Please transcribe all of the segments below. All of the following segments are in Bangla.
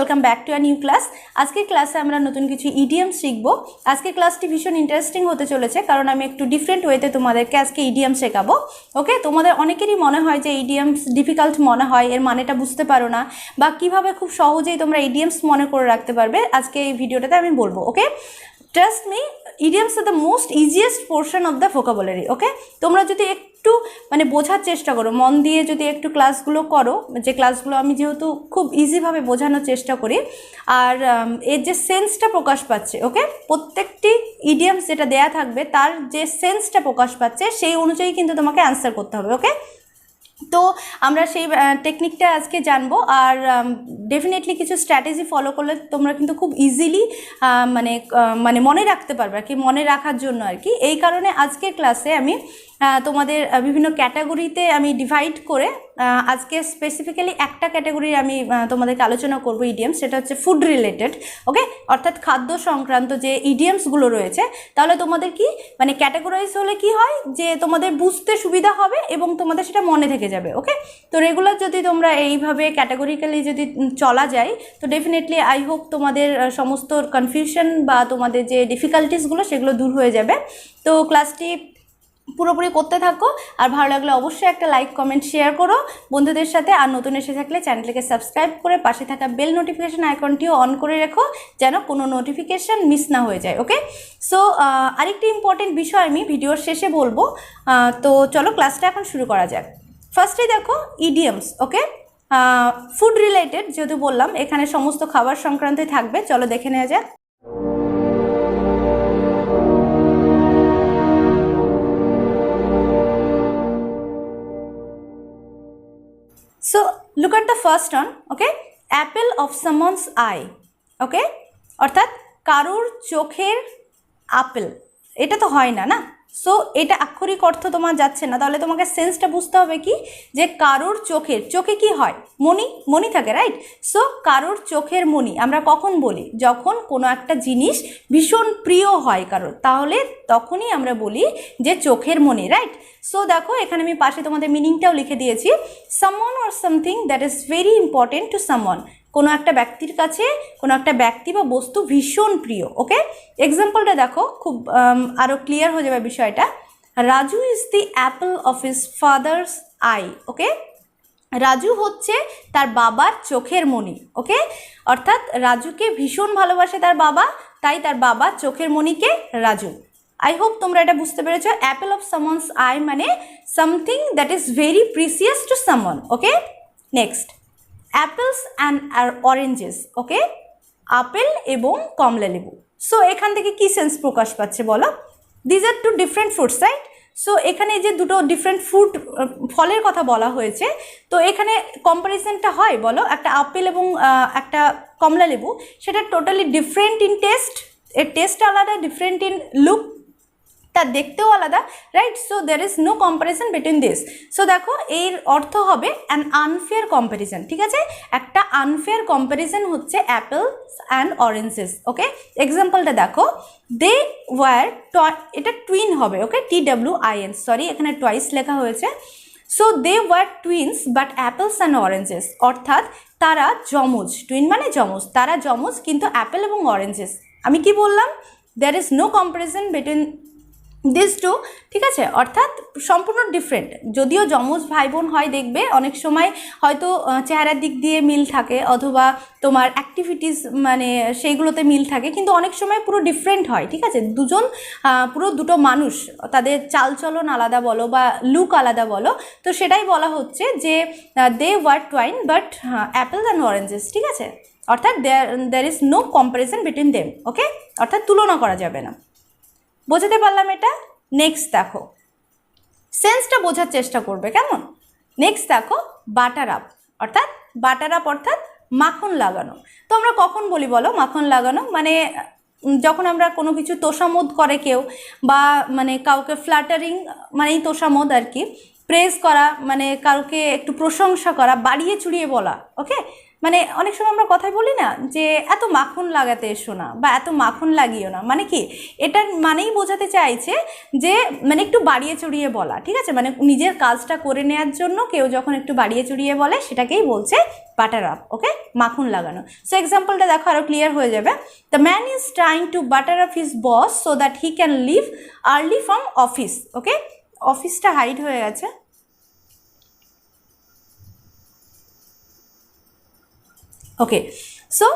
Welcome back to a new class. আজকের ক্লাসে আমরা নতুন কিছু ইডিয়াম শিখব। আজকের ক্লাসটি ভীষণ ইন্টারেস্টিং হতে চলেছে, কারণ আমি একটু ডিফারেন্ট ওয়েতে তোমাদেরকে আজকে ইডিয়াম শেখাবো। ওকে, তোমাদের অনেকেরই মনে হয় যে ইডিয়ামস ডিফিকাল্ট মনে হয়, এর মানেটা বুঝতে পারো না, বা কিভাবে খুব সহজেই তোমরা ইডিয়ামস মনে করে রাখতে পারবে, আজকে এই ভিডিওটাতে আমি বলবো। Okay, trust me, idioms are the most easiest portion of the vocabulary. Okay, তোমরা যদি একটু মানে বোঝার চেষ্টা করো, মন দিয়ে যদি একটু ক্লাসগুলো করো, যে ক্লাসগুলো আমি যেহেতু খুব ইজিভাবে বোঝানোর চেষ্টা করি, আর এর যে সেন্সটা প্রকাশ পাচ্ছে, ওকে, প্রত্যেকটি ইডিয়ামস যেটা দেয়া থাকবে তার যে সেন্সটা প্রকাশ পাচ্ছে সেই অনুযায়ী কিন্তু তোমাকে অ্যান্সার করতে হবে। ওকে, তো আমরা সেই টেকনিকটা আজকে জানবো, আর ডেফিনেটলি কিছু স্ট্র্যাটেজি ফলো করলে তোমরা কিন্তু খুব ইজিলি মানে মনে রাখতে পারবে আর কি, মনে রাখার জন্য আর কি। এই কারণে আজকের ক্লাসে আমি তোমাদের বিভিন্ন ক্যাটাগরিতে আমি ডিভাইড করে আজকে স্পেসিফিক্যালি একটা ক্যাটাগরির আমি তোমাদেরকে আলোচনা করবো ইডিয়ামস, সেটা হচ্ছে ফুড রিলেটেড। ওকে, অর্থাৎ খাদ্য সংক্রান্ত যে ইডিয়ামসগুলো রয়েছে, তাহলে তোমাদের কি মানে ক্যাটাগরাইজ হলে কি হয় যে তোমাদের বুঝতে সুবিধা হবে এবং তোমাদের সেটা মনে থেকে যাবে। ওকে, তো রেগুলার যদি তোমরা এইভাবে ক্যাটাগরিক্যালি যদি চলা যায়, তো ডেফিনেটলি আই হোপ তোমাদের সমস্ত কনফিউশন বা তোমাদের যে ডিফিকাল্টিসগুলো সেগুলো দূর হয়ে যাবে। তো ক্লাসটি পুরোপুরি করতে থাকো, আর ভালো লাগলে অবশ্যই একটা লাইক কমেন্ট শেয়ার করো বন্ধুদের সাথে, আর নতুন এসে থাকলে চ্যানেলটিকে সাবস্ক্রাইব করে পাশে থাকা বেল নোটিফিকেশন আইকনটিও অন করে রেখো, যেন কোনো নোটিফিকেশান মিস না হয়ে যায়। ওকে, সো আরেকটি ইম্পর্টেন্ট বিষয় আমি ভিডিওর শেষে বলবো, তো চলো ক্লাসটা এখন শুরু করা যাক। ফার্স্টে দেখো ইডিয়ামস। ওকে, ফুড রিলেটেড যেহেতু বললাম, এখানে সমস্ত খাবার সংক্রান্তই থাকবে, চলো দেখে নেওয়া যাক। So look at the first one. Okay, apple of someone's eye. Okay, অর্থাৎ কারোর চোখের আপেল, এটা তো হয় না, না? সো এটা আক্ষরিক অর্থ তোমার যাচ্ছে না, তাহলে তোমাকে সেন্সটা বুঝতে হবে কি, যে কারোর চোখের, চোখে কি হয়, মণি, মণি থাকে, রাইট? সো কারোর চোখের মণি আমরা কখন বলি, যখন কোনো একটা জিনিস ভীষণ প্রিয় হয় কারোর, তাহলে তখনই আমরা বলি যে চোখের মণি, রাইট? সো দেখো এখানে আমি পাশে তোমাদের মিনিংটাও লিখে দিয়েছি, someone or something that is very important to someone, কোনো একটা ব্যক্তির কাছে কোনো একটা ব্যক্তি বা বস্তু ভীষণ প্রিয়। ওকে, এক্সাম্পলটা দেখো, খুব আরও ক্লিয়ার হয়ে যাবে বিষয়টা। Raju is the apple of his father's eye. Okay, Raju হচ্ছে তার বাবার চোখের মণি। ওকে, অর্থাৎ রাজুকে ভীষণ ভালোবাসে তার বাবা, তাই তার বাবা চোখের মণিকে রাজু। আই হোপ তোমরা এটা বুঝতে পেরেছো। অ্যাপল অফ সামওয়ানস আই মানে something that is very precious to someone. Okay, next apples and oranges. Okay, apple এবং কমলা লেবু। সো এখান থেকে কি সেন্স প্রকাশ পাচ্ছে বলো, these are two different fruits, right? So এখানে যে দুটো ডিফারেন্ট ফ্রুট, ফলের কথা বলা হয়েছে, তো এখানে কম্পারিজনটা হয় বলো, একটা আপেল এবং একটা কমলা লেবু, সেটা টোটালি ডিফারেন্ট ইন টেস্ট, এর টেস্ট আলাদা, ডিফারেন্ট ইন লুক, তা দেখতেও আলাদা, right? So there is no comparison between this. So দেখো এর অর্থ হবে অ্যান আনফেয়ার কম্পারিজন, ঠিক আছে? একটা আনফেয়ার কম্পারিজন হচ্ছে অ্যাপেলস অ্যান্ড অরেঞ্জেস। ওকে, এক্সাম্পলটা দেখো, দে ওয়ার, এটা টুইন হবে। ওকে, TWIN, সরি এখানে টয়েস লেখা হয়েছে। So they were twins but apples and oranges, অর্থাৎ তারা যমজ, টুইন মানে যমজ, তারা যমজ কিন্তু অ্যাপেল এবং অরেঞ্জেস। আমি কি বললাম, there is no comparison between this two, ঠিক আছে? অর্থাৎ সম্পূর্ণ ডিফারেন্ট, যদিও যমজ ভাই বোন হয়, দেখবে অনেক সময় হয়তো চেহারার দিক দিয়ে মিল থাকে, অথবা তোমার অ্যাক্টিভিটিস মানে সেইগুলোতে মিল থাকে, কিন্তু অনেক সময় পুরো ডিফারেন্ট হয়, ঠিক আছে? দুজন পুরো দুটো মানুষ, তাদের চালচলন আলাদা বলো বা লুক আলাদা বলো, তো সেটাই বলা হচ্ছে যে they were twin but apple and oranges, ঠিক আছে? অর্থাৎ there is no comparison between them. Okay, অর্থাৎ তুলনা করা যাবে না। বোঝাতে পারলাম এটা? নেক্সট দেখো, সেন্সটা বোঝার চেষ্টা করবে, কেমন? নেক্সট দেখো বাটার আপ, অর্থাৎ বাটার আপ অর্থাৎ মাখন লাগানো। তো আমরা কখন বলি বলো মাখন লাগানো? মানে যখন আমরা কোনো কিছু তোষামোদ করে কেউ, বা মানে কাউকে ফ্ল্যাটারিং মানেই তোষামোদ আর কি, প্রেজ করা মানে কাউকে একটু প্রশংসা করা, বাড়িয়ে চুড়িয়ে বলা। ওকে, মানে অনেক সময় আমরা কথাই বলি না যে এত মাখন লাগাতে এসো না বা এত মাখন লাগিও না, মানে কি এটার মানেই বোঝাতে চাইছে যে মানে একটু বাড়িয়ে চড়িয়ে বলা, ঠিক আছে, মানে নিজের কাজটা করে নেওয়ার জন্য কেউ যখন একটু বাড়িয়ে চড়িয়ে বলে সেটাকেই বলছে বাটার আপ, ওকে, মাখন লাগানো। সো এক্সাম্পলটা দেখো আরও ক্লিয়ার হয়ে যাবে। The man is trying to butter up his boss so that he can leave early from office, okay, অফিসটা হাইড হয়ে গেছে। Okay, so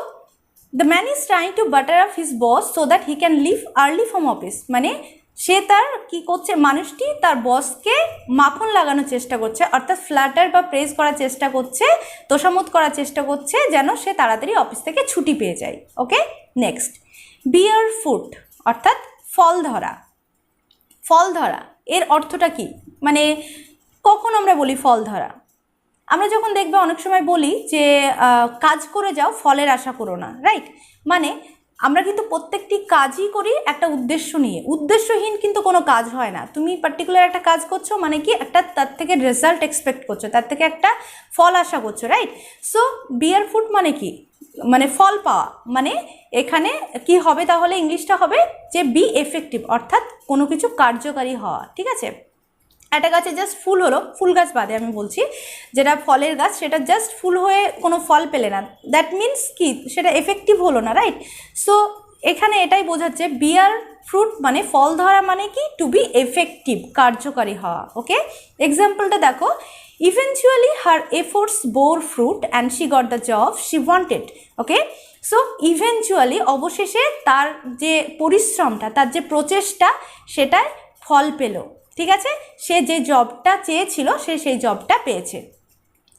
the man is trying to butter up his boss so that he can leave early from office, মানে সে তার কি করছে, মানুষটি তার বসকে মাখন লাগানোর চেষ্টা করছে, অর্থাৎ ফ্ল্যাটার বা প্রেস করার চেষ্টা করছে, তোষামোদ করার চেষ্টা করছে যেন সে তাড়াতাড়ি অফিস থেকে ছুটি পেয়ে যায়। ওকে, নেক্সট, বিয়ার ফুট অর্থাৎ ফল ধরা। ফল ধরা এর অর্থটা কি, মানে কখন আমরা বলি ফল ধরা? আমরা যখন দেখবে অনেক সময় বলি যে কাজ করে যাও, ফলের আশা করো না, রাইট? মানে আমরা কিন্তু প্রত্যেকটি কাজই করি একটা উদ্দেশ্য নিয়ে, উদ্দেশ্যহীন কিন্তু কোনো কাজ হয় না। তুমি পার্টিকুলার একটা কাজ করছো মানে কি একটা তার থেকে রেজাল্ট এক্সপেক্ট করছো, তার থেকে একটা ফল আশা করছো, রাইট? সো বিয়ার ফুট মানে কি, মানে ফল পাওয়া, মানে এখানে কি হবে তাহলে ইংলিশটা হবে যে বি এফেক্টিভ, অর্থাৎ কোনো কিছু কার্যকারী হওয়া, ঠিক আছে? একটা গাছে জাস্ট ফুল হলো, ফুল গাছ বাদে আমি বলছি, যেটা ফলের গাছ সেটা জাস্ট ফুল হয়ে কোনো ফল পেলে না, দ্যাট মিনস কি সেটা এফেক্টিভ হলো না, রাইট? সো এখানে এটাই বোঝাচ্ছে বিয়ার ফ্রুট মানে ফল ধরা মানে কি টু বি এফেক্টিভ, কার্যকারী হওয়া। ওকে, এক্সাম্পলটা দেখো, eventually her efforts bore fruit and she got the job she wanted. Okay, so eventually অবশেষে তার যে পরিশ্রমটা, তার যে প্রচেষ্টা সেটায় ফল পেল, ঠিক আছে, সে যে জবটা চেয়েছিল সে সেই জবটা পেয়েছে।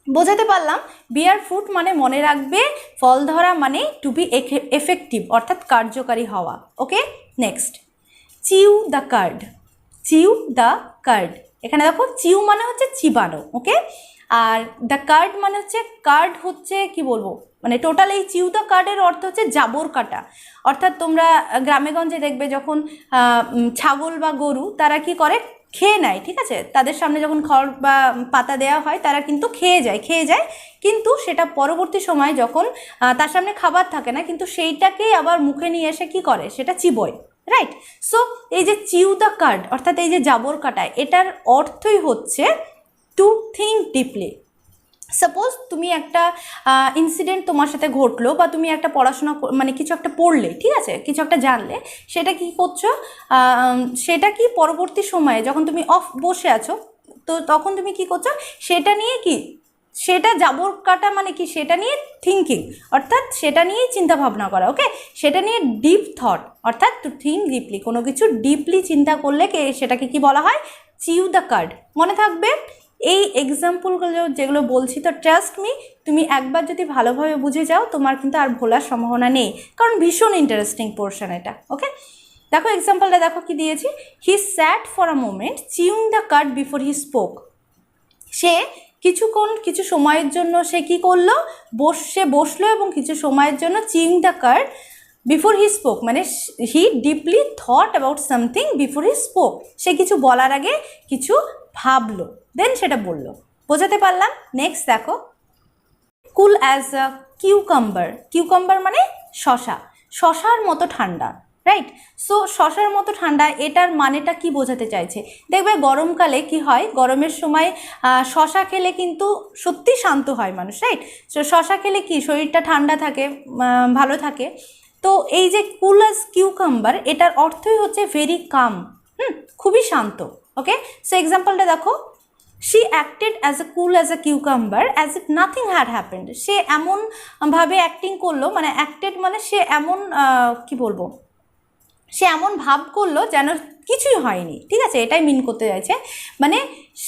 বোঝাতে পারলাম? বিয়ার ফ্রুট মানে মনে রাখবে ফল ধরা মানে টু বি এফেক্টিভ, অর্থাৎ কার্যকারী হওয়া। Okay, next, chew the card. Chew the card, এখানে দেখো চিউ মানে হচ্ছে চিবানো, ওকে, আর দ্য কার্ড মানে হচ্ছে, কার্ড হচ্ছে কি বলবো, মানে টোটাল এই চিউ দ্য কার্ডের অর্থ হচ্ছে জাবর কাটা। অর্থাৎ তোমরা গ্রামেগঞ্জে দেখবে যখন ছাগল বা গরু তারা কি করে, খেয়ে নেয়, ঠিক আছে, তাদের সামনে যখন খড় বা পাতা দেওয়া হয় তারা কিন্তু খেয়ে যায়, কিন্তু সেটা পরবর্তী সময় যখন তার সামনে খাবার থাকে না, কিন্তু সেইটাকেই আবার মুখে নিয়ে এসে কি করে, সেটা চিবোয়, রাইট? সো এই যে চিউ দ্য কার্ড অর্থাৎ এই যে জাবর কাটায়, এটার অর্থই হচ্ছে টু থিঙ্ক ডিপলি। সাপোজ তুমি একটা ইনসিডেন্ট তোমার সাথে ঘটলো বা তুমি একটা পড়াশোনা মানে কিছু একটা পড়লে, ঠিক আছে, কিছু একটা জানলে, সেটা কি করছো, সেটা কি পরবর্তী সময়ে যখন তুমি অফ বসে আছো তো তখন তুমি কি করছো, সেটা নিয়ে কি, সেটা জাবর কাটা মানে কি, সেটা নিয়ে থিঙ্কিং, অর্থাৎ সেটা নিয়েই চিন্তা ভাবনা করা। ওকে, সেটা নিয়ে ডিপ থট, অর্থাৎ টু থিঙ্ক ডিপলি, কোনো কিছু ডিপলি চিন্তা করলে সেটাকে কি বলা হয়, চিউ দ্য কার্ড। মনে থাকবে এই এক্সাম্পলগুলো যেগুলো বলছি, তো ট্রাস্ট মি, তুমি একবার যদি ভালোভাবে বুঝে যাও তোমার কিন্তু আর ভোলার সম্ভাবনা নেই, কারণ ভীষণ ইন্টারেস্টিং পোর্শন এটা। ওকে, দেখো এক্সাম্পলটা দেখো কি দিয়েছি, he sat for a moment chewing the card before he spoke. সে কিছু সময়ের জন্য সে কি করলো, বসলো এবং কিছু সময়ের জন্য chewing the card before he spoke, মানে he deeply thought about something before he spoke, সে কিছু বলার আগে কিছু ভাবলো দেন সেটা বললো। বোঝাতে পারলাম? নেক্সট দেখো, কুল অ্যাজ আ কিউকাম্বার। কিউকাম্বার মানে শশার মতো ঠান্ডা, রাইট? সো শশার মতো ঠান্ডা, এটার মানেটা কি বোঝাতে চাইছে? দেখবে গরমকালে কি হয়, গরমের সময় শশা খেলে কিন্তু সত্যি শান্ত হয় মানুষ, রাইট? সো শশা খেলে কি শরীরটা ঠান্ডা থাকে, ভালো থাকে। তো এই যে কুল অ্যাজ কিউকাম্বার, এটার অর্থই হচ্ছে ভেরি কাম, খুবই শান্ত। ওকে, সো এক্সাম্পলটা দেখো, she acted as a cool as a cucumber as if nothing had happened. সে এমনভাবে অ্যাক্টিং করলো, মানে অ্যাক্টেড মানে সে এমন কি বলবো, সে এমন ভাব করলো যেন কিছুই হয়নি, ঠিক আছে, এটাই মিন করতে চাইছে, মানে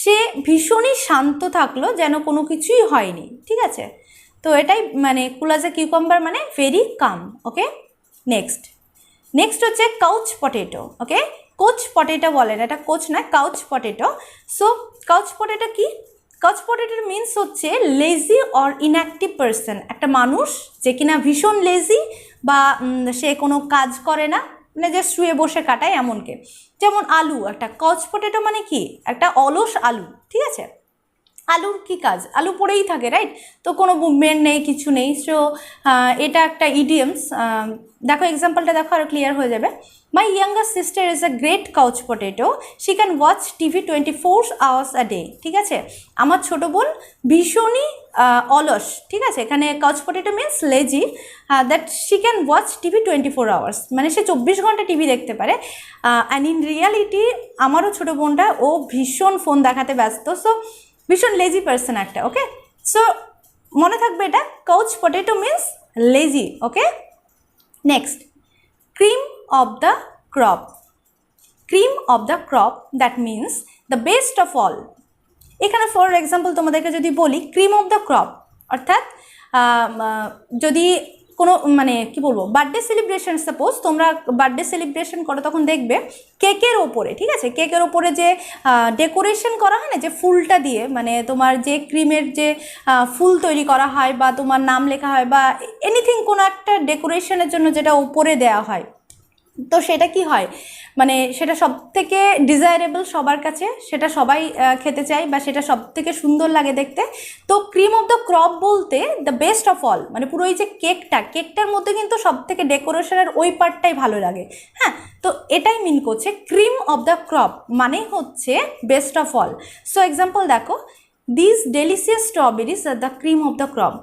সে ভীষণই শান্ত থাকলো যেন কোনো কিছুই হয়নি, ঠিক আছে। তো এটাই মানে কুল অ্যাজ এ কিউকাম্বার মানে ভেরি কাম। ওকে, নেক্সট হচ্ছে কাউচ পটেটো। ওকে, কোচ পটেটো বলেন, এটা কোচ নয়, couch potato. So couch potato কি, কাউচ পটেটোর মিনস হচ্ছে লেজি অর ইনঅ্যাক্টিভ পারসন, একটা মানুষ যে কিনা ভীষণ লেজি বা সে কোনো কাজ করে না, মানে যে শুয়ে বসে কাটায় এমনকে। যেমন আলু, একটা কাউচ পটেটো মানে কি, একটা অলস আলু, ঠিক আছে। আলুর কি কাজ, আলু পড়েই থাকে, রাইট? তো কোনো মুভমেন্ট নেই, কিছু নেই। সো এটা একটা ইডিয়মস। দেখো এক্সাম্পলটা দেখো, আরও ক্লিয়ার হয়ে যাবে। My younger sister is a great couch potato, she can watch TV 24 hours a day. ঠিক আছে, আমার ছোটো বোন ভীষণই অলস। ঠিক আছে, এখানে couch potato means lazy, that she can watch TV 24 hours, মানে সে 24 ঘন্টা টিভি দেখতে পারে। অ্যান্ড ইন রিয়ালিটি আমারও ছোটো বোনটা, ও ভীষণ ফোন দেখাতে ব্যস্ত। সো ভীষণ লেজি পার্সন একটা। ওকে, সো মনে থাকবে এটা, couch potato means lazy. Okay, next, cream of the crop. Cream of the crop, that means the best of all. এখানে ফর এক্সাম্পল তোমাদেরকে যদি বলি ক্রিম অফ দ্য ক্রপ, অর্থাৎ যদি কোনো মানে কি বলবো, বার্থডে সেলিব্রেশন, সাপোজ তোমরা বার্থডে সেলিব্রেশন করো, তখন দেখবে কেকের ওপরে, ঠিক আছে, কেকের ওপরে যে ডেকোরেশন করা হয় না, যে ফুলটা দিয়ে, মানে তোমার যে ক্রিমের যে ফুল তৈরি করা হয় বা তোমার নাম লেখা হয় বা এনিথিং, কোনো একটা ডেকোরেশনের জন্য যেটা ওপরে দেওয়া হয়, তো সেটা কি হয়, মানে সেটা সব থেকে ডিজায়ারেবল সবার কাছে, সেটা সবাই খেতে চায় বা সেটা সব থেকে সুন্দর লাগে দেখতে। তো ক্রিম অফ দ্য ক্রপ বলতে দ্য বেস্ট অফ অল, মানে পুরো এই যে কেকটার মধ্যে কিন্তু সব থেকে ডেকোরেশনের ওই পার্টটাই ভালো লাগে। হ্যাঁ, তো এটাই মিন করছে ক্রিম অফ দ্য ক্রপ, মানে হচ্ছে best of all. So example দেখো, this delicious strawberries are the cream of the crop.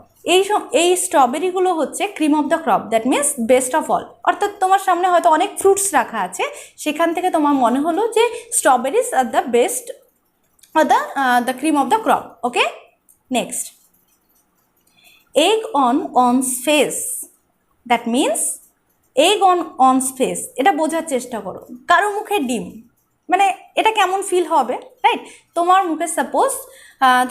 এই স্ট্রবেরিগুলো হচ্ছে cream of the crop, that means best of all. অর্থাৎ তোমার সামনে হয়তো অনেক ফ্রুটস রাখা আছে, সেখান থেকে তোমার মনে হলো যে strawberries are the best or the cream of the crop. Okay, next, egg on one's face, that means egg on one's face, এটা বোঝার চেষ্টা করো। কারো মুখে ডিম, মানে এটা কেমন ফিল হবে, রাইট? তোমার মুখে সাপোজ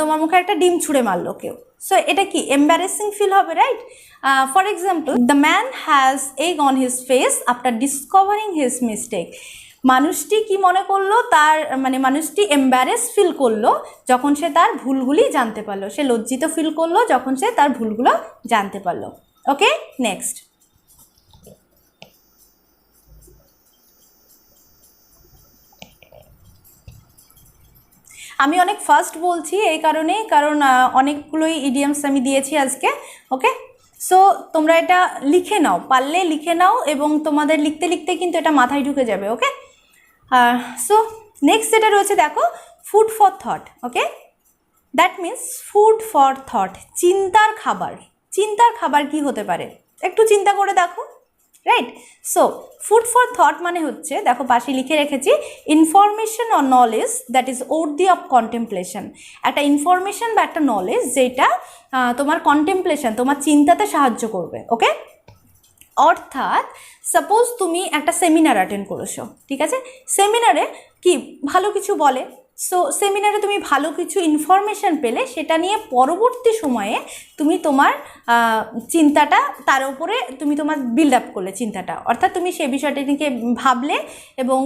তোমার মুখে একটা ডিম ছুঁড়ে মারলো কেউ, সো এটা কি এম্বারেসিং ফিল হবে, right? For example, the man has egg on his face after discovering his mistake. মানুষটি কি মনে করলো, তার মানে মানুষটি এম্বারেস ফিল করলো যখন সে তার ভুলগুলি জানতে পারলো, সে লজ্জিত ফিল করলো যখন সে তার ভুলগুলো জানতে পারলো। ওকে, নেক্সট, আমি অনেক ফাস্ট বলছি এই কারণেই, কারণ অনেকগুলোই ইডিয়ামস আমি দিয়েছি আজকে। ওকে, সো তোমরা এটা লিখে নাও, পারলে লিখে নাও, এবং তোমাদের লিখতে লিখতে কিন্তু এটা মাথায় ঢুকে যাবে। ওকে, সো নেক্সট যেটা রয়েছে দেখো, food for thought. Okay, that means food for thought, চিন্তার খাবার। চিন্তার খাবার কি হতে পারে, একটু চিন্তা করে দেখো, right? So food for thought মানে হচ্ছে, দেখো পাশে লিখে রেখেছি, information or knowledge that is worthy of contemplation. একটা ইনফরমেশন বা একটা নলেজ যেটা তোমার কন্টেমপ্লেশন, তোমার চিন্তাতে সাহায্য করবে। ওকে, অর্থাৎ সাপোজ তুমি একটা সেমিনার অ্যাটেন্ড করেছো, ঠিক আছে, সেমিনারে কি ভালো কিছু বলে, সো সেমিনারে তুমি ভালো কিছু ইনফরমেশান পেলে, সেটা নিয়ে পরবর্তী সময়ে তুমি তোমার চিন্তাটা তার উপরে তুমি তোমার বিল্ড আপ করলে চিন্তাটা, অর্থাৎ তুমি সেই বিষয়টা নিয়ে ভাবলে, এবং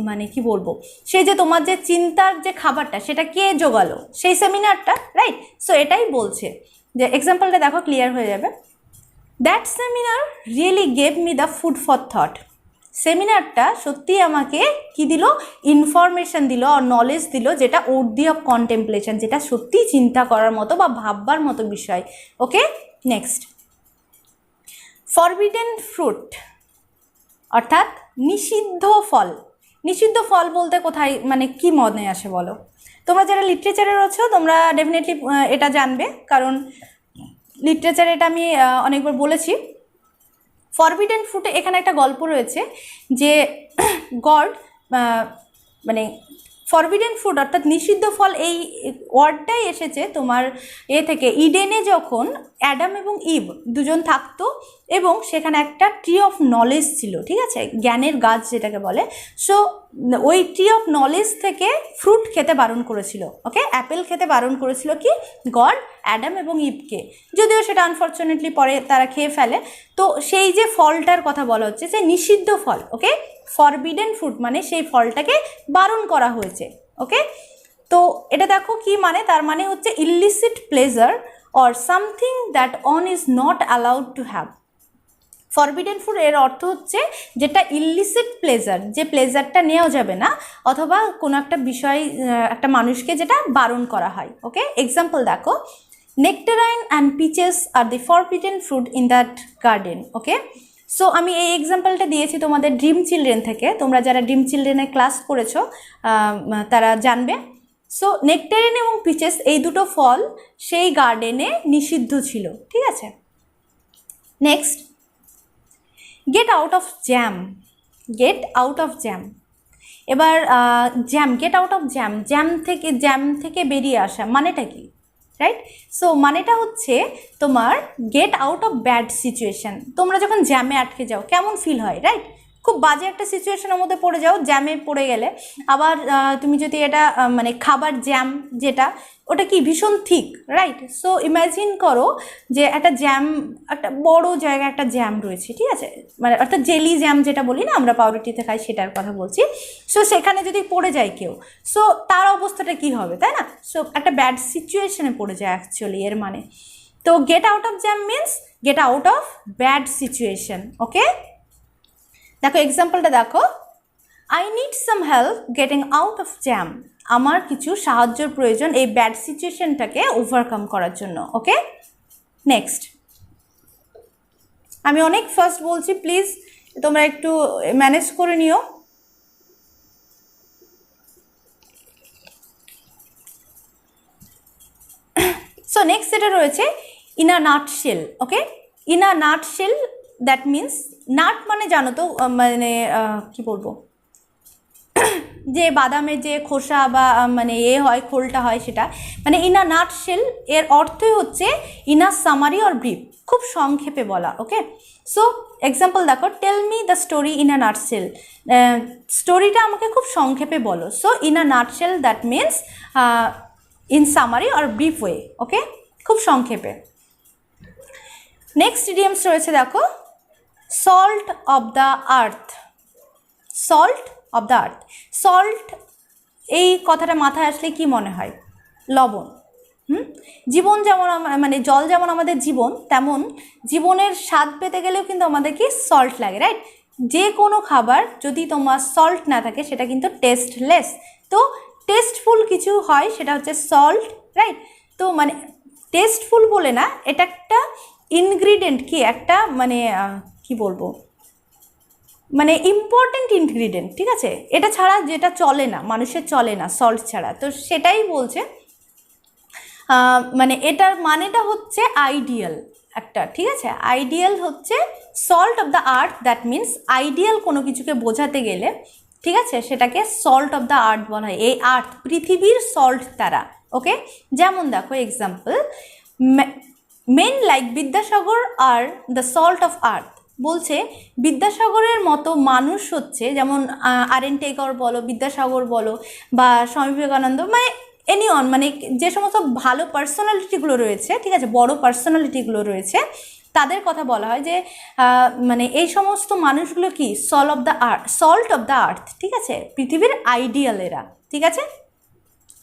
মানে কি বলবো, সেই যে তোমার যে চিন্তার যে খাবারটা, সেটা কে জোগালো, সেই সেমিনারটা, রাইট? সো এটাই বলছে, যে এক্সাম্পলটা দেখো ক্লিয়ার হয়ে যাবে। That seminar really gave me the food for thought. সেমিনারটা সত্যি আমাকে কি দিল, ইনফরমেশন দিল আর নলেজ দিল, যেটা ওর্দি অফ কন্টেমপ্লেশন, যেটা সত্যি চিন্তা করার মতো বা ভাববার মতো বিষয়। ওকে, নেক্সট, ফরবিডেন ফ্রুট, অর্থাৎ নিষিদ্ধ ফল। নিষিদ্ধ ফল বলতে কোথায়, মানে কি মনে আসে বলো? তোমরা যারা লিটারেচারে রয়েছো তোমরা ডেফিনেটলি এটা জানবে, কারণ লিটারেচারে এটা আমি অনেকবার বলেছি। ফরবিডেন ফ্রুটে এখানে একটা গল্প রয়েছে, যে গড মানে ফরবিডেন ফ্রুট অর্থাৎ নিষিদ্ধ ফল, এই ওয়ার্ডটাই এসেছে তোমার থেকে, ইডেনে যখন অ্যাডাম এবং ইভ দুজন থাকতো, এবং সেখানে একটা ট্রি অফ নলেজ ছিল, ঠিক আছে, জ্ঞানের গাছ যেটাকে বলে। সো ওই ট্রি অফ নলেজ থেকে ফ্রুট খেতে বারণ করেছিল। ওকে, অ্যাপেল খেতে বারণ করেছিল কি, গড অ্যাডাম এবং ইভকে, যদিও সেটা আনফর্চুনেটলি পরে তারা খেয়ে ফেলে। তো সেই যে ফলটার কথা বলা হচ্ছে, যে নিষিদ্ধ ফল। ওকে, ফরবিডেন ফ্রুট মানে সেই ফলটাকে বারণ করা হয়েছে। ওকে, তো এটা দেখো কি মানে, তার মানে হচ্ছে illicit pleasure or something that on is not allowed to have. Forbidden food এর অর্থ হচ্ছে যেটা ইলিসিট প্লেজার, যে প্লেজারটা নেওয়া যাবে না, অথবা কোনো একটা বিষয় একটা মানুষকে যেটা বারণ করা হয়। ওকে, এক্সাম্পল দেখো, nectarine and peaches are the forbidden fruit in that garden. Okay, so আমি এই এক্সাম্পলটা দিয়েছি তোমাদের ড্রিম চিলড্রেন থেকে, তোমরা যারা ড্রিম চিলড্রেনের ক্লাস করেছো তারা জানবে। সো নেকটারিন এবং পিচেস এই দুটো ফল সেই গার্ডেনে নিষিদ্ধ ছিল, ঠিক আছে। Next, get out of jam. Get out of jam, এবার jam, get out of jam, jam থেকে বেরিয়ে আসা মানেটা কি, রাইট? সো মানেটা হচ্ছে তোমার gate out of bad situation. তোমরা যখন জ্যামে আটকে যাও কেমন ফিল হয়, রাইট? খুব বাজে একটা সিচুয়েশনের মধ্যে পড়ে যাও, জ্যামে পড়ে গেলে। আবার তুমি যদি এটা মানে খাবার জ্যাম যেটা, ওটা কি ভীষণ থিক, রাইট? সো ইমাজিন করো যে একটা জ্যাম, একটা বড় জায়গায় একটা জ্যাম রয়েছে, ঠিক আছে, মানে অর্থাৎ জেলি জ্যাম যেটা বলি না আমরা পাউরুটিতে খাই, সেটার কথা বলছি। সো সেখানে যদি পড়ে যায় কেউ, সো তার অবস্থাটা কি হবে, তাই না? সো একটা ব্যাড সিচুয়েশনে পড়ে যায় অ্যাকচুয়ালি এর মানে। তো get out of jam means get out of bad situation. Okay, দেখো এক্সাম্পলটা দেখো, I need some help getting out of jam. আমার কিছু সাহায্যের প্রয়োজন এই ব্যাড সিচুয়েশনটাকে ওভারকাম করার জন্য। ওকে, নেক্সট, আমি অনেক ফার্স্ট বলছি, প্লিজ তোমরা একটু ম্যানেজ করে নিও। সো নেক্সট যেটা রয়েছে, in a nutshell. Okay, in a nutshell, that means, nut মানে জানো তো মানে কি বলবো, যে বাদামের যে খোসা বা মানে হয়, খোলটা হয়, সেটা মানে ইন আ নাটশেল এর অর্থই হচ্ছে in a summary or brief, খুব সংক্ষেপে বলা। ওকে, সো এক্সাম্পল দেখো, tell me the story in a nutshell, স্টোরিটা আমাকে খুব সংক্ষেপে বলো। So in a nutshell that means in summary or brief way. Okay, খুব সংক্ষেপে। নেক্সট ইডিয়ামস রয়েছে দেখো, salt of the earth. Salt of the earth, salt এই কথাটা মাথায় আসলে কি মনে হয়? লবণ। জীবন যেমন মানে জল যেমন আমাদের জীবন, তেমন জীবনের স্বাদ পেতে গেলেও কিন্তু আমাদের কি সল্ট লাগে, রাইট? যে কোনো খাবার যদি তোমার সল্ট না থাকে সেটা কিন্তু টেস্টলেস। তো টেস্টফুল কিছু হয় সেটা হচ্ছে সল্ট, রাইট? তো মানে টেস্টফুল বলে না, এটা একটা ইনগ্রিডিয়েন্ট, কি একটা মানে কি বলবো, মানে ইম্পর্টেন্ট ইনগ্রিডিয়েন্ট, ঠিক আছে? এটা ছাড়া যেটা চলে না, মানুষের চলে না সল্ট ছাড়া। তো সেটাই বলছে, মানে এটার মানেটা হচ্ছে আইডিয়াল একটা, ঠিক আছে? আইডিয়াল হচ্ছে salt of the earth, that means ideal কোনো কিছুকে বোঝাতে গেলে, ঠিক আছে, সেটাকে সল্ট অফ দ্য আর্থ বলা হয়। এই আর্থ, পৃথিবীর সল্ট তারা। ওকে, যেমন দেখো example, men like Vidyasagar are the salt of earth. বলছে বিদ্যাসাগরের মতো মানুষ হচ্ছে, যেমন আর.এন. টেগর বলো, বিদ্যাসাগর বলো, বা স্বামী বিবেকানন্দ, মানে এনিওয়ান, মানে যে সমস্ত ভালো পার্সোনালিটিগুলো রয়েছে, ঠিক আছে, বড় পার্সোনালিটিগুলো রয়েছে, তাদের কথা বলা হয় যে মানে এই সমস্ত মানুষগুলো কি সল্ট অফ দ্য আর্থ, ঠিক আছে, পৃথিবীর আইডিয়াল এরা, ঠিক আছে?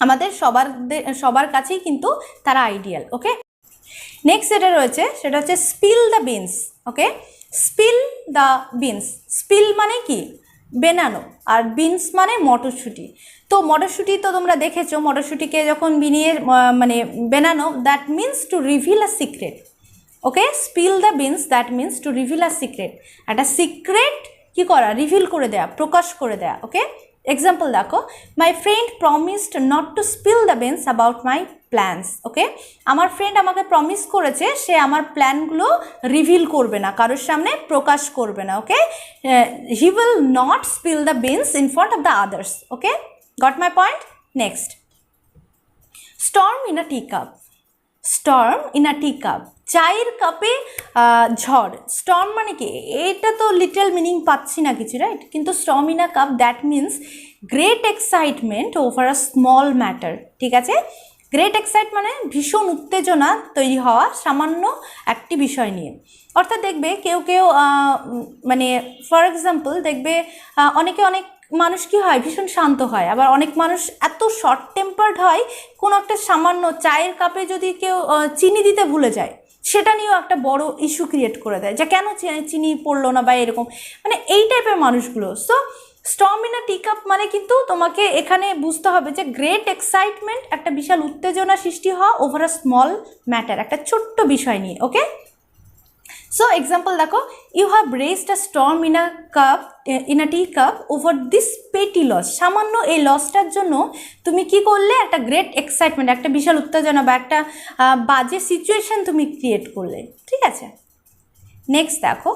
আমাদের সবার কাছেই কিন্তু তারা আইডিয়াল। ওকে, নেক্সট যেটা রয়েছে সেটা হচ্ছে spill the beans. Okay, spill the beans, spill মানে কি বেনানো, আর বিনস মানে মটরশুঁটি। তো মটরশুঁটি তো তোমরা দেখেছো, মটরশুঁটিকে যখন বিনিয়ে মানে বেনানো, that means to reveal a secret. Okay, spill the beans that means to reveal a secret, একটা সিক্রেট কি করা, রিভিল করে দেয়া, প্রকাশ করে দেয়া। ওকে, এক্সাম্পল দেখো, my friend promised not to spill the beans about my plans. Okay, আমার ফ্রেন্ড আমাকে প্রমিস করেছে সে আমার প্ল্যানগুলো রিভিল করবে না, কারোর সামনে প্রকাশ করবে না। Okay, he will not spill the beans in front of the others. Okay, got my point? Next, storm in a tea cup. Storm in a tea cup, চায়ের কাপে ঝড়। স্টর্ম মানে কি, এটা তো লিটেল মিনিং পাচ্ছি না কিছু, রাইট? কিন্তু storm in a cup that means great excitement over a small matter, ঠিক আছে? গ্রেট এক্সাইট মানে ভীষণ উত্তেজনা তৈরি হওয়া সামান্য একটি বিষয় নিয়ে। অর্থাৎ দেখবে কেউ মানে ফর এক্সাম্পল দেখবে অনেক মানুষ কি হয়, ভীষণ শান্ত হয়, আবার অনেক মানুষ এত শর্ট টেম্পার্ড হয়, কোনো একটা সামান্য চায়ের কাপে যদি কেউ চিনি দিতে ভুলে যায়, সেটা নিয়েও একটা বড় ইস্যু ক্রিয়েট করে দেয়, যে কেন চিনি পড়লো না বা এরকম, মানে এই টাইপের মানুষগুলো। So storm in a tea cup মানে কিন্তু তোমাকে এখানে বুঝতে হবে যে গ্রেট এক্সাইটমেন্ট, একটা বিশাল উত্তেজনা সৃষ্টি হওয়া ওভার আ স্মল ম্যাটার, একটা ছোট্ট বিষয় নিয়ে। ওকে, সো এক্সাম্পল দেখো, you have raised a storm in a cup, in a tea cup over this petty loss. সামান্য এই লসটার জন্য তুমি কি করলে, একটা গ্রেট এক্সাইটমেন্ট, একটা বিশাল উত্তেজনা বা একটা বাজে সিচুয়েশন তুমি ক্রিয়েট করলে। ঠিক আছে, নেক্সট দেখো,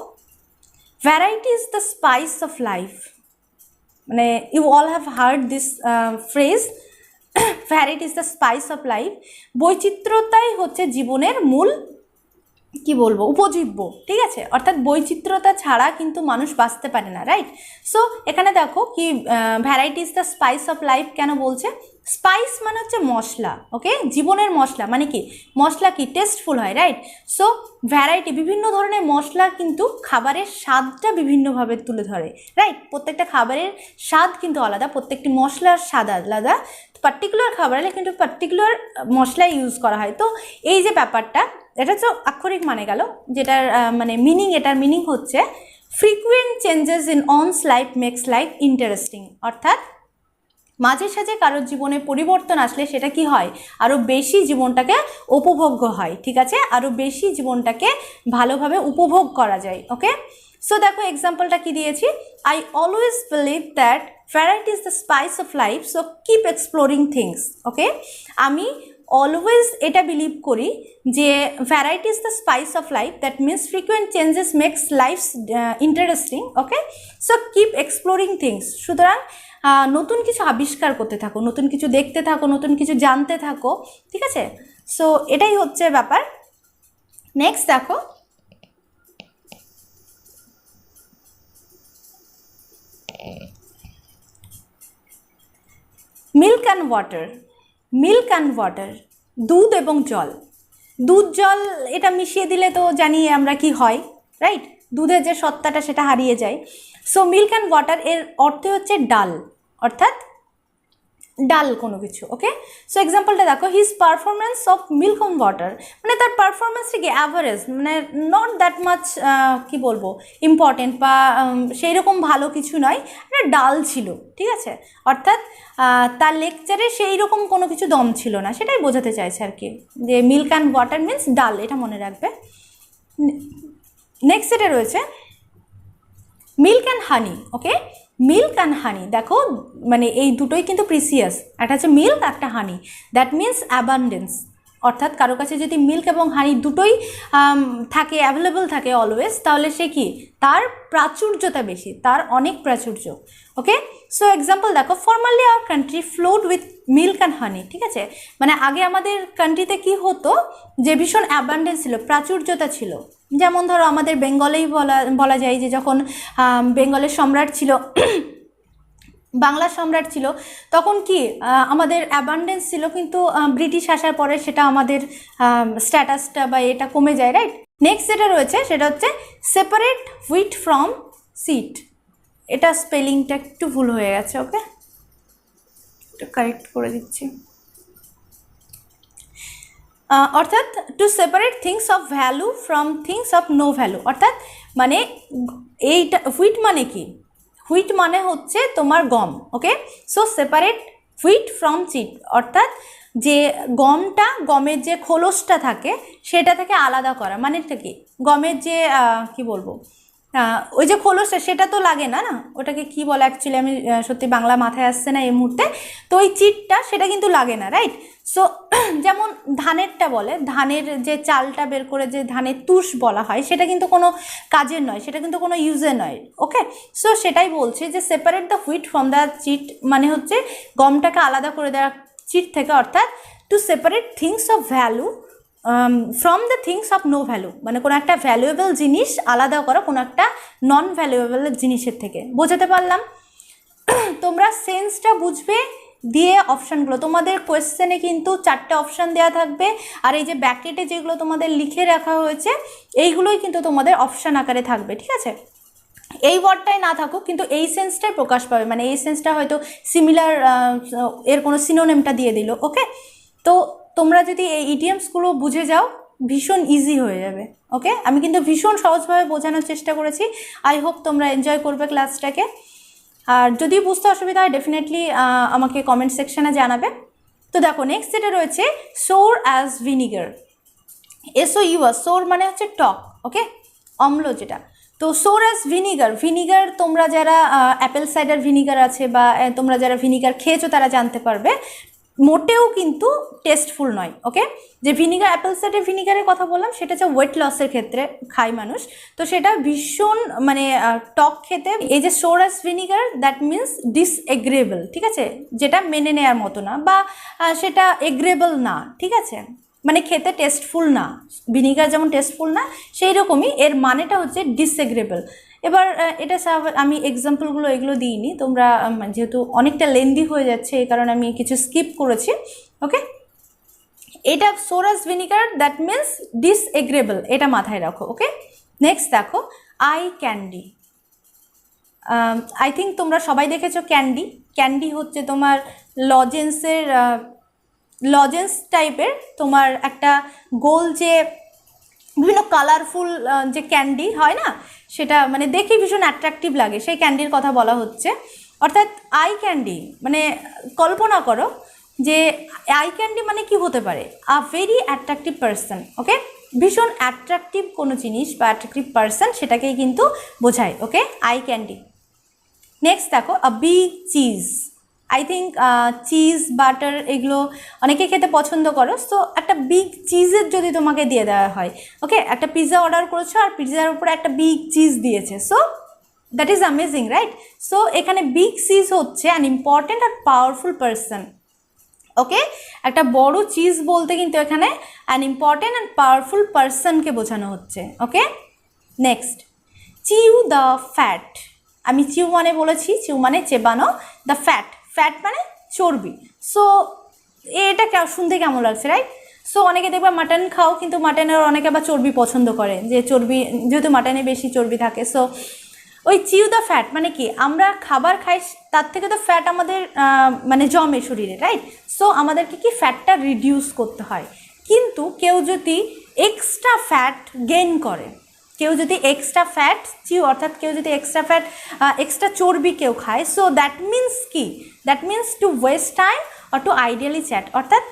variety is the spice of life. মানে you all have heard this phrase, variety is the spice of life. বৈচিত্র্যতাই হচ্ছে জীবনের মূল কি বলবো উপজীব্য। ঠিক আছে, অর্থাৎ বৈচিত্র্যতা ছাড়া কিন্তু মানুষ বাঁচতে পারে না, রাইট। সো এখানে দেখো কি variety is the spice of life কেন বলছে, স্পাইস মানে হচ্ছে মশলা। ওকে, জীবনের মশলা মানে কি, মশলা কি টেস্টফুল হয়, রাইট। সো ভ্যারাইটি, বিভিন্ন ধরনের মশলা কিন্তু খাবারের স্বাদটা বিভিন্নভাবে তুলে ধরে, রাইট। প্রত্যেকটা খাবারের স্বাদ কিন্তু আলাদা, প্রত্যেকটি মশলার স্বাদ আলাদা, পার্টিকুলার খাবারে কিন্তু পার্টিকুলার মশলা ইউজ করা হয়। তো এই যে ব্যাপারটা, এটা তো আক্ষরিক মানে গেল, যেটার মানে মিনিং, এটার মিনিং হচ্ছে frequent changes in one's life makes life interesting. অর্থাৎ মাঝে সাঝে কারোর জীবনে পরিবর্তন আসলে সেটা কি হয়, আরও বেশি জীবনটাকে উপভোগ্য হয়। ঠিক আছে, আরও বেশি জীবনটাকে ভালোভাবে উপভোগ করা যায়। ওকে, সো দেখো এক্সাম্পলটা কি দিয়েছি, I always believe that variety is the spice of life, so keep exploring things. Okay, আমি অলওয়েজ এটা বিলিভ করি যে variety is the spice of life, that means frequent changes makes life interesting. Okay, so keep exploring things, সুতরাং নতুন কিছু আবিষ্কার করতে থাকো, নতুন কিছু দেখতে থাকো, নতুন কিছু জানতে থাকো। ঠিক আছে, সো এটাই হচ্ছে ব্যাপার। নেক্সট দেখো, milk and water. Milk and water, দুধ এবং জল। দুধ জল এটা মিশিয়ে দিলে তো জানি আমরা কি হয়, রাইট, দুধের যে সত্তাটা সেটা হারিয়ে যায়। সো মিল্ক অ্যান্ড ওয়াটার এর অর্থ হচ্ছে ডাল, অর্থাৎ ডাল কোনো কিছু। ওকে, সো এক্সাম্পলটা দেখো, his performance of milk on water, মানে তার পারফরমেন্সটা কি অ্যাভারেজ, মানে নট দ্যাট মাচ কি বলবো ইম্পর্টেন্ট বা সেই রকম ভালো কিছু নয়, এটা ডাল ছিল। ঠিক আছে, অর্থাৎ তার লেকচারে সেই রকম কোনো কিছু দম ছিল না, সেটাই বোঝাতে চাইছে আর কি, যে মিল্ক অ্যান্ড ওয়াটার মিনস ডাল, এটা মনে রাখবে। নেক্সট এটা রয়েছে milk and honey. Okay, milk and honey, দেখো মানে এই দুটোই কিন্তু প্রিসিয়াস, একটা হচ্ছে মিল্ক, একটা হানি, দ্যাট মিনস অ্যাবান্ডেন্স। অর্থাৎ কারো কাছে যদি মিল্ক এবং হানি দুটোই থাকে, অ্যাভেলেবল থাকে অলওয়েজ, তাহলে সে কি, তার প্রাচুর্যতা বেশি, তার অনেক প্রাচুর্য। ওকে, সো এক্সাম্পল দেখো, formerly our country flowed with milk and honey. ঠিক আছে, মানে আগে আমাদের কান্ট্রিতে কি হতো, যে ভীষণ অ্যাবান্ডেন্স ছিল, প্রাচুর্যতা ছিল। যেমন ধরো আমাদের বেঙ্গলেই বলা যায় যে যখন বেঙ্গলের সম্রাট ছিল, বাংলার সম্রাট ছিল, তখন কি আমাদের অ্যাবান্ডেন্স ছিল, কিন্তু ব্রিটিশ আসার পরে সেটা আমাদের স্ট্যাটাসটা বা এটা কমে যায়, রাইট। নেক্সট যেটা রয়েছে সেটা হচ্ছে সেপারেট হুইট ফ্রম সিড। এটা স্পেলিংটা একটু ভুল হয়ে গেছে, ওকে, একটু কারেক্ট করে দিচ্ছি। অর্থাৎ to separate things of value from things of no value. অর্থাৎ মানে এইটা হুইট মানে কি, হুইট মানে হচ্ছে তোমার গম। Okay, so separate wheat from cheat, অর্থাৎ যে গমটা, গমের যে খোলসটা থাকে সেটা থেকে আলাদা করা, মানেটা কি, গমের যে কি বলবো ওই যে খোলসটা সেটা তো লাগে না, না ওটাকে কি বলে অ্যাকচুয়ালি আমি সত্যি বাংলা মাথায় আসছে না এই মুহূর্তে, তো ওই চিটটা সেটা কিন্তু লাগে না, রাইট। সো যেমন ধানেরটা বলে, ধানের যে চালটা বের করে যে ধানের তুষ বলা হয়, সেটা কিন্তু কোনো কাজের নয়, সেটা কিন্তু কোনো ইউজের নয়। ওকে, সো সেটাই বলছে যে separate the wheat from the cheat, মানে হচ্ছে গমটাকে আলাদা করে দেওয়া চিট থেকে, অর্থাৎ to separate things of value from the things of no value, মানে কোনো একটা ভ্যালুয়েবল জিনিস আলাদা করো কোনো একটা নন ভ্যালুয়েবল জিনিসের থেকে। বোঝাতে পারলাম? তোমরা সেন্সটা বুঝবে দিয়ে অপশানগুলো, তোমাদের কোয়েশ্চেনে কিন্তু 4টে অপশান দেওয়া থাকবে, আর এই যে ব্যাকেটে যেগুলো তোমাদের লিখে রাখা হয়েছে এইগুলোই কিন্তু তোমাদের অপশান আকারে থাকবে। ঠিক আছে, এই ওয়ার্ডটাই না থাকুক কিন্তু এই সেন্সটাই প্রকাশ পাবে, মানে এই সেন্সটা হয়তো সিমিলার, এর কোনো সিনোনিমটা দিয়ে দিল। ওকে, তো তোমরা যদি এই ইডিয়ামসগুলো বুঝে যাও ভীষণ ইজি হয়ে যাবে। ওকে, আমি কিন্তু ভীষণ সহজভাবে বোঝানোর চেষ্টা করেছি। আই হোপ তোমরা এনজয় করবে ক্লাসটাকে। আর যদি বুঝতে অসুবিধা হয় ডেফিনেটলি আমাকে কমেন্ট সেকশানে জানাবে। তো দেখো নেক্সট যেটা রয়েছে সোর অ্যাজ ভিনিগার। SOUR, সোর মানে হচ্ছে টক, ওকে, অম্ল যেটা। তো সোর অ্যাজ ভিনিগার, ভিনিগার তোমরা যারা অ্যাপেল সাইডার ভিনিগার আছে বা তোমরা যারা ভিনিগার খেয়েছো তারা জানতে পারবে, মোটেও কিন্তু টেস্টফুল নয়। ওকে, যে ভিনিগার অ্যাপেল সাইডার ভিনিগারের কথা বললাম সেটা হচ্ছে ওয়েট লসের ক্ষেত্রে খায় মানুষ, তো সেটা ভীষণ মানে টক খেতে। এই যে সোর অ্যাজ ভিনিগার দ্যাট মিনস ডিসএগ্রেবল, ঠিক আছে, যেটা মেনে নেওয়ার মতো না বা সেটা এগ্রেবল না, ঠিক আছে, মানে খেতে টেস্টফুল না। ভিনিগার যেমন টেস্টফুল না, সেই রকমই এর মানেটা হচ্ছে ডিসএগ্রেবল। এবার এটা আমি এক্সাম্পলগুলো এগুলো দিইনি, তোমরা যেহেতু অনেকটা লেন্দি হয়ে যাচ্ছে এই কারণে আমি কিছু স্কিপ করেছি। ওকে, এটা সোর অ্যাজ ভিনিগার দ্যাট মিনস ডিসএগ্রেবল, এটা মাথায় রাখো। ওকে, নেক্সট দেখো আই ক্যান্ডি। আই থিঙ্ক তোমরা সবাই দেখেছো ক্যান্ডি। ক্যান্ডি হচ্ছে তোমার লজেন্স টাইপের, তোমার একটা গোল যে বিভিন্ন কালারফুল যে ক্যান্ডি হয় না, সেটা মানে দেখে ভীষণ অ্যাট্রাকটিভ লাগে, সেই ক্যান্ডির কথা বলা হচ্ছে। অর্থাৎ আই ক্যান্ডি মানে কল্পনা করো যে আই ক্যান্ডি মানে কি হতে পারে, আ ভেরি অ্যাট্রাকটিভ পারসন। ওকে, ভীষণ অ্যাট্রাকটিভ কোনো জিনিস বা অ্যাট্রাকটিভ পারসন সেটাকেই কিন্তু বোঝায়। ওকে, আই ক্যান্ডি। নেক্সট দেখো a big cheese. I think cheese butter এগুলো অনেকে খেতে পছন্দ করো, সো একটা বিগ চিজের যদি তোমাকে দিয়ে দেওয়া হয়, ওকে, একটা পিৎজা অর্ডার করেছো আর পিৎজার উপরে একটা বিগ চিজ দিয়েছে, so that is amazing, right? So এখানে বিগ চিজ হচ্ছে অ্যান ইম্পর্টেন্ট আর পাওয়ারফুল পারসন। ওকে, একটা বড় চিজ বলতে কিন্তু এখানে অ্যান ইম্পর্টেন্ট অ্যান্ড পাওয়ারফুল পারসনকে বোঝানো হচ্ছে। Okay, next chew the fat. আমি চিউ মানে বলেছি, চিউ মানে চেবানো, দ্য ফ্যাট, ফ্যাট মানে চর্বি। সো এটা শুনতে কেমন লাগছে, রাইট? সো অনেকে দেখবে মাটন খাও, কিন্তু মাটনের অনেকে আবার চর্বি পছন্দ করে, যে চর্বি যেহেতু মাটনে বেশি চর্বি থাকে। সো ওই চিউ দ্য ফ্যাট মানে কি, আমরা খাবার খাই তার থেকে তো ফ্যাট আমাদের মানে জমে শরীরে, রাইট? সো আমাদেরকে কি ফ্যাটটা রিডিউস করতে হয়। কিন্তু কেউ যদি এক্সট্রা ফ্যাট গেইন করে, কেউ যদি এক্সট্রা ফ্যাট চিউ অর্থাৎ কেউ যদি এক্সট্রা ফ্যাট এক্সট্রা চর্বি কেউ খায়, সো দ্যাট মিনস কি, that means to waste time or to ideally chat, অর্থাৎ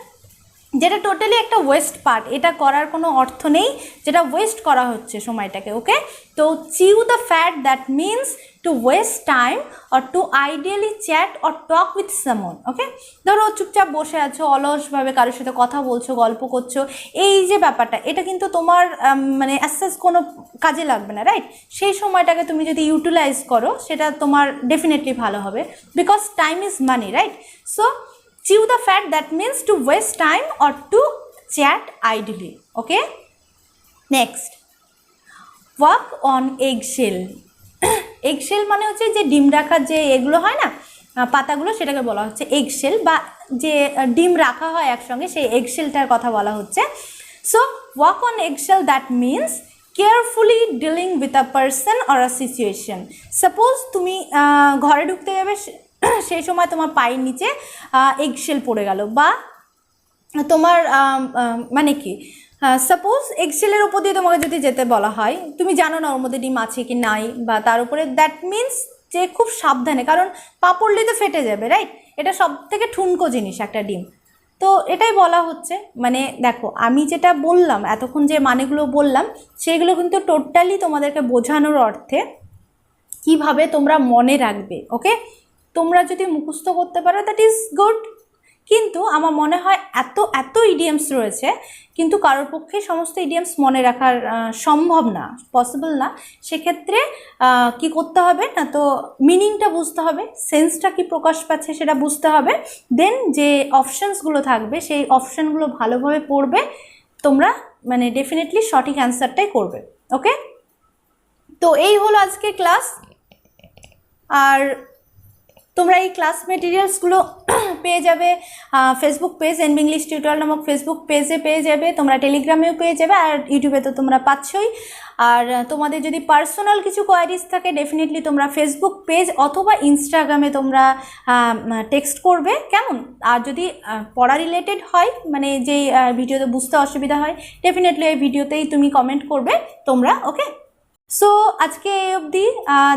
যেটা টোটালি একটা ওয়েস্ট পার্ট, এটা করার কোনো অর্থ নেই, যেটা ওয়েস্ট করা হচ্ছে সময়টাকে। ওকে, তো chew the fat that means to waste time or to ideally chat or talk with someone. Okay, ধরো চুপচাপ বসে আছো, অলসভাবে কারোর সাথে কথা বলছো, গল্প করছো, এই যে ব্যাপারটা, এটা কিন্তু তোমার মানে অ্যাসেস কোনো কাজে লাগবে না, রাইট? সেই সময়টাকে তুমি যদি ইউটিলাইজ করো সেটা তোমার ডেফিনেটলি ভালো হবে, because time is money, right? So chew the fat that means to waste time or to chat idly. Okay, next walk on eggshell. eggshell মানে হচ্ছে যে ডিম রাখার যে এগুলো হয় না পাতাগুলো, সেটাকে বলা হচ্ছে এগশেল, বা যে ডিম রাখা হয় একসঙ্গে সেই এগশেলটার কথা বলা হচ্ছে। So walk on eggshell that means carefully dealing with a person or a situation. Suppose তুমি ঘরে ঢুকতে যাবে, সেই সময় তোমার পায়ের নিচে এগশেল পড়ে গেল, বা তোমার মানে কি সাপোজ এগশেলের উপর দিয়ে তোমাকে যদি যেতে বলা হয়, তুমি জানো না ওর মধ্যে ডিম আছে কি নাই, বা তার উপরে, দ্যাট মিনস যে খুব সাবধানে, কারণ পা পড়লে তো ফেটে যাবে, রাইট? এটা সব থেকে ঠুনকো জিনিস একটা ডিম। তো এটাই বলা হচ্ছে, মানে দেখো আমি যেটা বললাম এতক্ষণ, যে মানেগুলো বললাম সেগুলো কিন্তু টোটালি তোমাদেরকে বোঝানোর অর্থে কিভাবে তোমরা মনে রাখবে। ওকে, তোমরা যদি মুখস্থ করতে পারো দ্যাট ইজ গুড, কিন্তু আমার মনে হয় এত ইডিয়ামস রয়েছে, কিন্তু কারোর পক্ষে সমস্ত ইডিয়ামস মনে রাখার সম্ভব না, পসিবল না। সেক্ষেত্রে কি করতে হবে না, তো মিনিংটা বুঝতে হবে, সেন্সটা কি প্রকাশ পাচ্ছে সেটা বুঝতে হবে, দেন যে অপশানসগুলো থাকবে সেই অপশানগুলো ভালোভাবে পড়বে, তোমরা মানে ডেফিনেটলি সঠিক অ্যান্সারটাই করবে। ওকে, তো এই হলো আজকে ক্লাস। আর তোমরা এই ক্লাস মেটেরিয়ালসগুলো পেয়ে যাবে Facebook page NB English tutorial নামক ফেসবুক পেজে পেয়ে যাবে, তোমরা টেলিগ্রামেও পেয়ে যাবে, আর ইউটিউবে তো তোমরা পাচ্ছই। আর তোমাদের যদি পার্সোনাল কিছু কোয়ারিজ থাকে ডেফিনেটলি তোমরা ফেসবুক পেজ অথবা ইনস্টাগ্রামে তোমরা টেক্সট করবে, কেমন? আর যদি পড়া রিলেটেড হয়, মানে যেই ভিডিওতে বুঝতে অসুবিধা হয়, ডেফিনেটলি এই ভিডিওতেই তুমি কমেন্ট করবে তোমরা, ওকে? সো আজকে এই অবধি,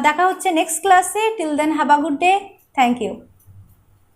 দেখা হচ্ছে নেক্সট ক্লাসে। Till then have a good day, thank you.